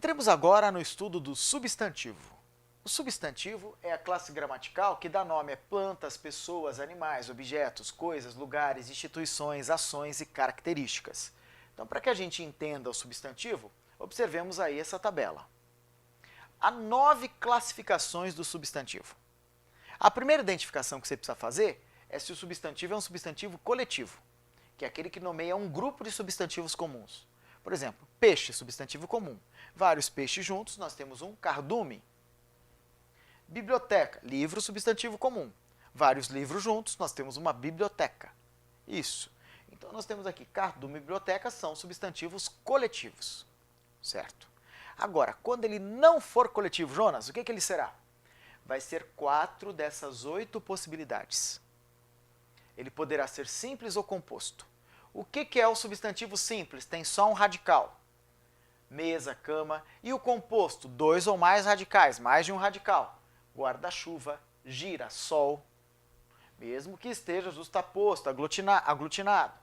Entremos agora no estudo do substantivo. O substantivo é a classe gramatical que dá nome a plantas, pessoas, animais, objetos, coisas, lugares, instituições, ações e características. Então, para que a gente entenda o substantivo, observemos aí essa tabela. Há 9 classificações do substantivo. A primeira identificação que você precisa fazer é se o substantivo é um substantivo coletivo, que é aquele que nomeia um grupo de substantivos comuns. Por exemplo, peixe, substantivo comum. Vários peixes juntos, nós temos um cardume. Biblioteca, livro, substantivo comum. Vários livros juntos, nós temos uma biblioteca. Isso. Então, nós temos aqui cardume e biblioteca são substantivos coletivos. Certo? Agora, quando ele não for coletivo, Jonas, o que ele será? Vai ser 4 dessas 8 possibilidades. Ele poderá ser simples ou composto. O que é o substantivo simples? Tem só um radical. Mesa, cama. E o composto? 2 ou mais radicais, mais de um radical. Guarda-chuva, girassol. Mesmo que esteja justaposto, aglutinado.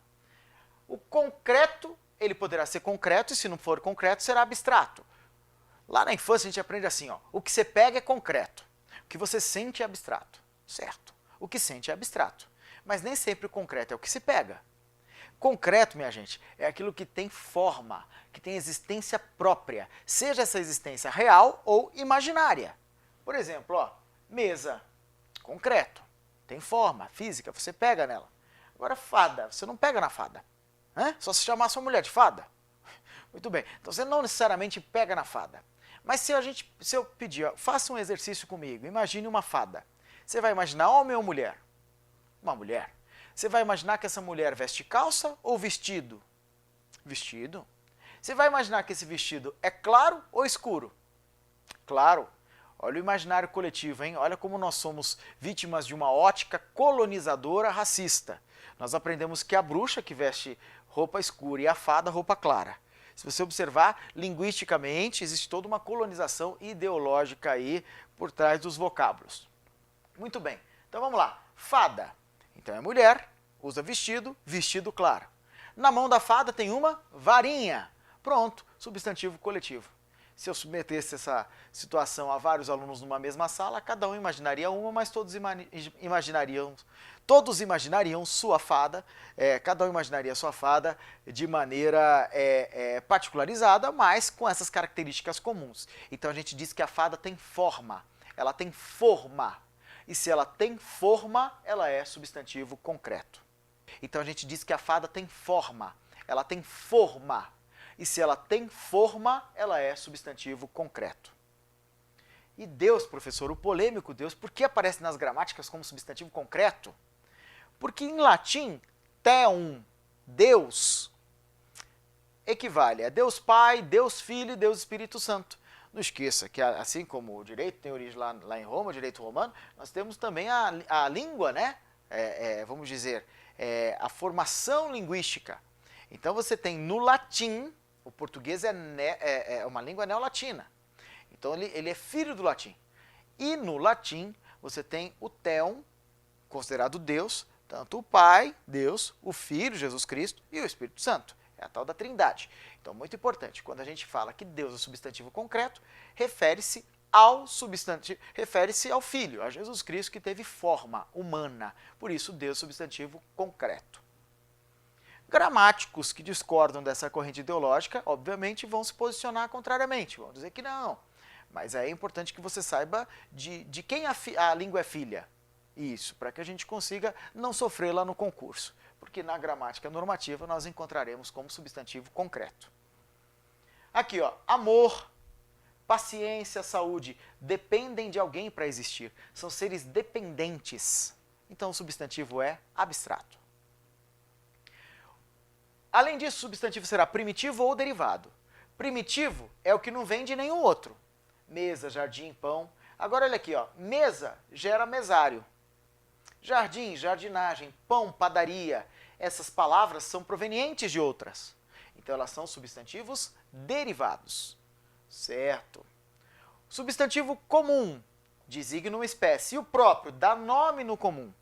O concreto, ele poderá ser concreto e se não for concreto, será abstrato. Lá na infância a gente aprende assim, ó, o que você pega é concreto, o que você sente é abstrato, certo? O que sente é abstrato, mas nem sempre o concreto é o que se pega. Concreto, minha gente, é aquilo que tem forma, que tem existência própria, seja essa existência real ou imaginária. Por exemplo, ó, mesa, concreto, tem forma, física, você pega nela. Agora fada, você não pega na fada, né? Só se chamar sua mulher de fada. Muito bem, então você não necessariamente pega na fada. Mas se eu pedir, ó, faça um exercício comigo, imagine uma fada. Você vai imaginar homem ou mulher? Uma mulher. Você vai imaginar que essa mulher veste calça ou vestido? Vestido. Você vai imaginar que esse vestido é claro ou escuro? Claro. Olha o imaginário coletivo, hein? Olha como nós somos vítimas de uma ótica colonizadora racista. Nós aprendemos que a bruxa que veste roupa escura e a fada roupa clara. Se você observar, linguisticamente, existe toda uma colonização ideológica aí por trás dos vocábulos. Muito bem, então vamos lá. Fada. Então é mulher, usa vestido, vestido claro. Na mão da fada tem uma varinha. Pronto, substantivo coletivo. Se eu submetesse essa situação a vários alunos numa mesma sala, cada um imaginaria uma, mas todos imaginariam sua fada, cada um imaginaria sua fada de maneira particularizada, mas com essas características comuns. Então a gente diz que a fada tem forma, ela tem forma. E se ela tem forma, ela é substantivo concreto. Então a gente diz que a fada tem forma, ela tem forma. E se ela tem forma, ela é substantivo concreto. E Deus, professor, o polêmico Deus, por que aparece nas gramáticas como substantivo concreto? Porque em latim, theum, Deus, equivale a Deus Pai, Deus Filho e Deus Espírito Santo. Não esqueça que, assim como o direito tem origem lá em Roma, o direito romano, nós temos também a língua, né? Vamos dizer, a formação linguística. Então você tem no latim, o português é uma língua neolatina. Então ele é filho do latim. E no latim você tem o theum, considerado Deus, tanto o Pai, Deus, o Filho, Jesus Cristo, e o Espírito Santo. É a tal da Trindade. Então, muito importante, quando a gente fala que Deus é substantivo concreto, refere-se ao Filho, a Jesus Cristo, que teve forma humana. Por isso, Deus é substantivo concreto. Gramáticos que discordam dessa corrente ideológica, obviamente, vão se posicionar contrariamente, vão dizer que não. Mas é importante que você saiba de quem a língua é filha. Isso, para que a gente consiga não sofrer lá no concurso. Porque na gramática normativa nós encontraremos como substantivo concreto. Aqui, ó, amor, paciência, saúde, dependem de alguém para existir. São seres dependentes. Então o substantivo é abstrato. Além disso, o substantivo será primitivo ou derivado. Primitivo é o que não vem de nenhum outro. Mesa, jardim, pão. Agora olha aqui, ó, mesa gera mesário. Jardim, jardinagem, pão, padaria, essas palavras são provenientes de outras. Então elas são substantivos derivados. Certo. Substantivo comum designa uma espécie e o próprio dá nome no comum.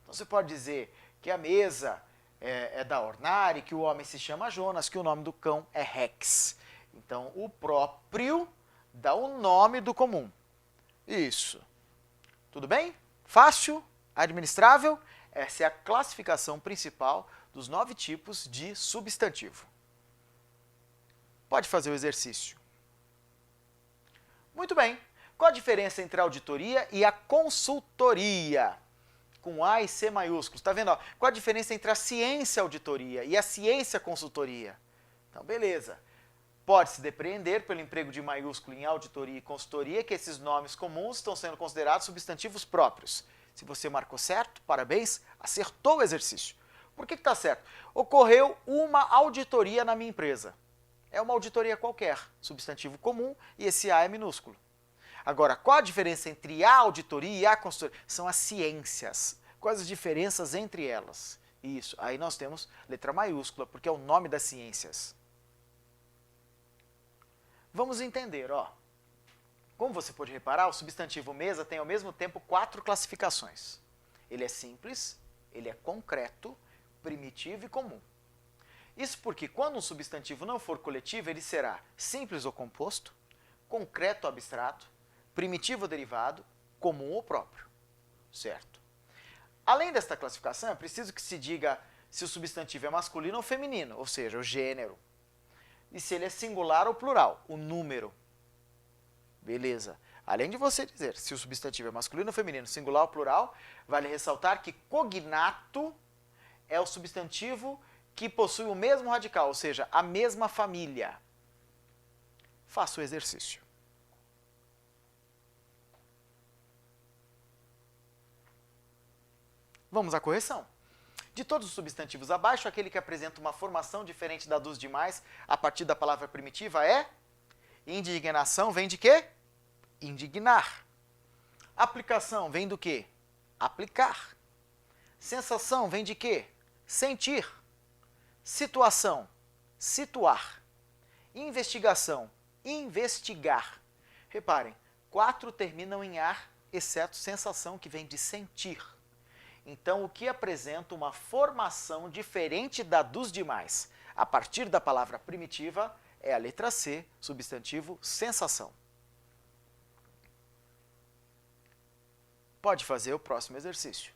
Então você pode dizer que a mesa é da Ornari, que o homem se chama Jonas, que o nome do cão é Rex. Então, o próprio dá o nome do comum. Isso. Tudo bem? Fácil? Administrável? Essa é a classificação principal dos 9 tipos de substantivo. Pode fazer o exercício. Muito bem. Qual a diferença entre a auditoria e a consultoria? Com A e C maiúsculos. Está vendo? Ó? Qual a diferença entre a ciência auditoria e a ciência consultoria? Então, beleza. Pode-se depreender pelo emprego de maiúsculo em auditoria e consultoria que esses nomes comuns estão sendo considerados substantivos próprios. Se você marcou certo, parabéns, acertou o exercício. Por que está certo? Ocorreu uma auditoria na minha empresa. É uma auditoria qualquer, substantivo comum, e esse A é minúsculo. Agora, qual a diferença entre a auditoria e a consultoria? São as ciências. Quais as diferenças entre elas? Isso, aí nós temos letra maiúscula, porque é o nome das ciências. Vamos entender, ó. Como você pode reparar, o substantivo mesa tem ao mesmo tempo 4 classificações. Ele é simples, ele é concreto, primitivo e comum. Isso porque quando um substantivo não for coletivo, ele será simples ou composto, concreto ou abstrato, primitivo ou derivado, comum ou próprio. Certo? Além desta classificação, é preciso que se diga se o substantivo é masculino ou feminino, ou seja, o gênero. E se ele é singular ou plural, o número. Beleza. Além de você dizer se o substantivo é masculino ou feminino, singular ou plural, vale ressaltar que cognato é o substantivo que possui o mesmo radical, ou seja, a mesma família. Faça o exercício. Vamos à correção. De todos os substantivos abaixo, aquele que apresenta uma formação diferente da dos demais a partir da palavra primitiva é indignação, vem de quê? Indignar. Aplicação vem do quê? Aplicar. Sensação vem de quê? Sentir. Situação, situar. Investigação, investigar. Reparem, 4 terminam em ar, exceto sensação, que vem de sentir. Então, o que apresenta uma formação diferente da dos demais a partir da palavra primitiva é a letra C, substantivo sensação. Pode fazer o próximo exercício.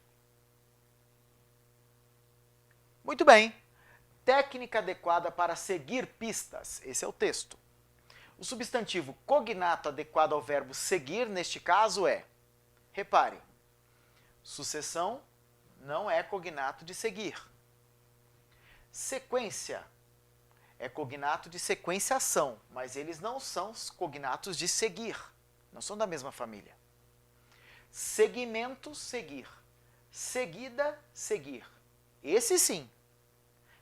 Muito bem. Técnica adequada para seguir pistas. Esse é o texto. O substantivo cognato adequado ao verbo seguir, neste caso, é, repare, sucessão não é cognato de seguir. Sequência é cognato de sequenciação, mas eles não são cognatos de seguir, não são da mesma família. Segmento, seguir. Seguida, seguir. Esse sim.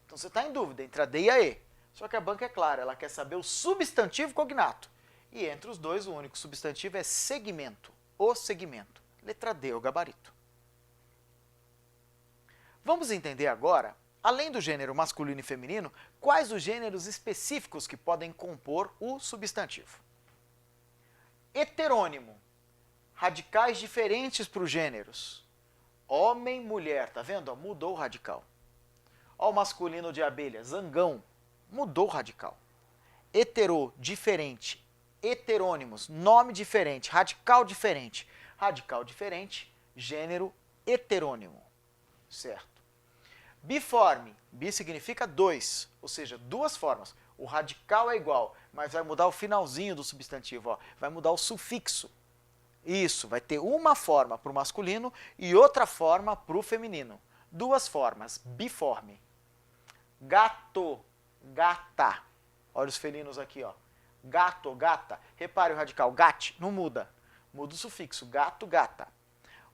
Então você está em dúvida entre a D e a E. Só que a banca é clara, ela quer saber o substantivo cognato. E entre os dois, o único substantivo é segmento, o segmento. Letra D, o gabarito. Vamos entender agora, além do gênero masculino e feminino, quais os gêneros específicos que podem compor o substantivo. Heterônimo. Radicais diferentes para os gêneros. Homem, mulher, tá vendo? Ó, mudou o radical. Ó, o masculino de abelha, zangão, mudou o radical. Hetero, diferente. Heterônimos, nome diferente, radical diferente. Radical diferente, gênero heterônimo. Certo? Biforme, bi significa 2, ou seja, 2 formas. O radical é igual, mas vai mudar o finalzinho do substantivo, ó, vai mudar o sufixo. Isso, vai ter uma forma para o masculino e outra forma para o feminino. 2 formas, biforme. Gato, gata. Olha os felinos aqui, ó. Gato, gata. Repare o radical, gate, não muda. Muda o sufixo, gato, gata.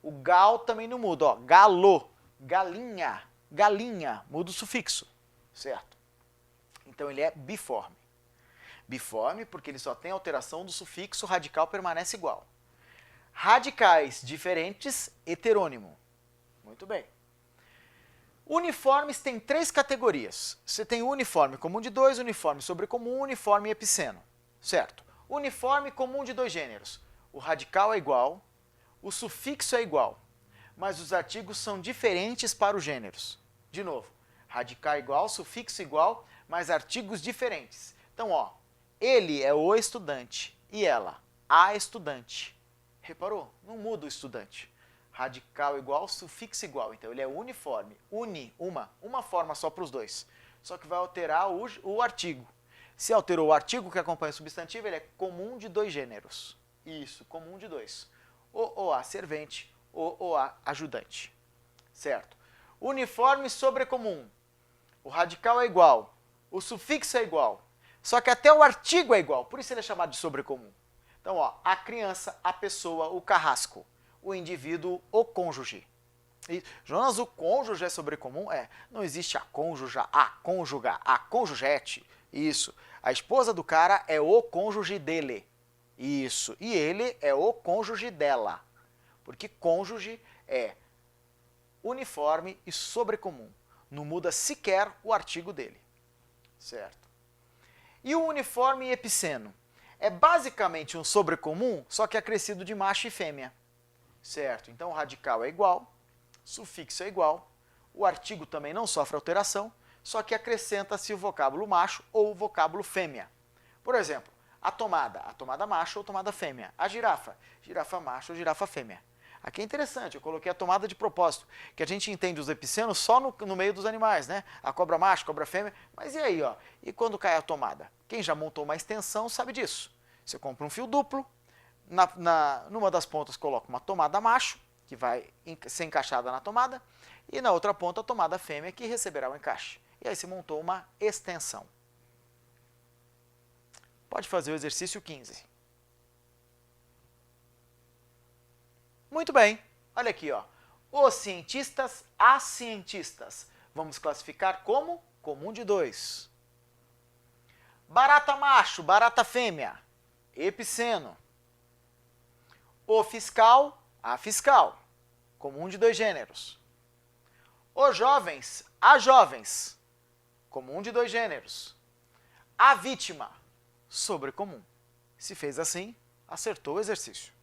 O gal também não muda, ó. Galo, galinha, galinha, muda o sufixo, certo? Então ele é biforme. Biforme porque ele só tem alteração do sufixo, o radical permanece igual. Radicais diferentes, heterônimo. Muito bem. Uniformes tem 3 categorias. Você tem o uniforme comum de 2, uniforme sobrecomum, uniforme e epiceno. Certo? Uniforme comum de 2 gêneros. O radical é igual, o sufixo é igual, mas os artigos são diferentes para os gêneros. De novo, radical igual, sufixo igual, mas artigos diferentes. Então, ó, Ele é o estudante e ela, a estudante. Reparou? Não muda o estudante. Radical igual, sufixo igual. Então ele é uniforme. Uni, uma forma só para os dois. Só que vai alterar o artigo. Se alterou o artigo que acompanha o substantivo, ele é comum de dois gêneros. Isso, comum de dois. O a servente, o a ajudante. Certo? Uniforme sobrecomum. O radical é igual. O sufixo é igual. Só que até o artigo é igual. Por isso ele é chamado de sobrecomum. Então, ó, a criança, a pessoa, o carrasco. O indivíduo, o cônjuge. E, Jonas, o cônjuge é sobrecomum? É. Não existe a cônjuga, a cônjuga, a cônjugete. Isso. A esposa do cara é o cônjuge dele. Isso. E ele é o cônjuge dela. Porque cônjuge é uniforme e sobrecomum. Não muda sequer o artigo dele. Certo? E o uniforme e epiceno? É basicamente um sobrecomum, só que acrescido de macho e fêmea. Certo? Então o radical é igual, sufixo é igual, o artigo também não sofre alteração, só que acrescenta-se o vocábulo macho ou o vocábulo fêmea. Por exemplo, a tomada macho ou tomada fêmea. A girafa macho ou girafa fêmea. Aqui é interessante, eu coloquei a tomada de propósito, que a gente entende os epicenos só no meio dos animais, né? A cobra macho, cobra fêmea, mas e aí, ó? E quando cai a tomada? Quem já montou uma extensão sabe disso. Você compra um fio duplo, numa das pontas coloca uma tomada macho, que vai ser encaixada na tomada, e na outra ponta a tomada fêmea, que receberá o encaixe. E aí você montou uma extensão. Pode fazer o exercício 15. Muito bem, olha aqui, ó. Os cientistas, as cientistas. Vamos classificar como comum de dois. Barata macho, barata fêmea. Epiceno. O fiscal, a fiscal. Comum de dois gêneros. Os jovens, a jovens. Comum de dois gêneros. A vítima, sobrecomum. Se fez assim, acertou o exercício.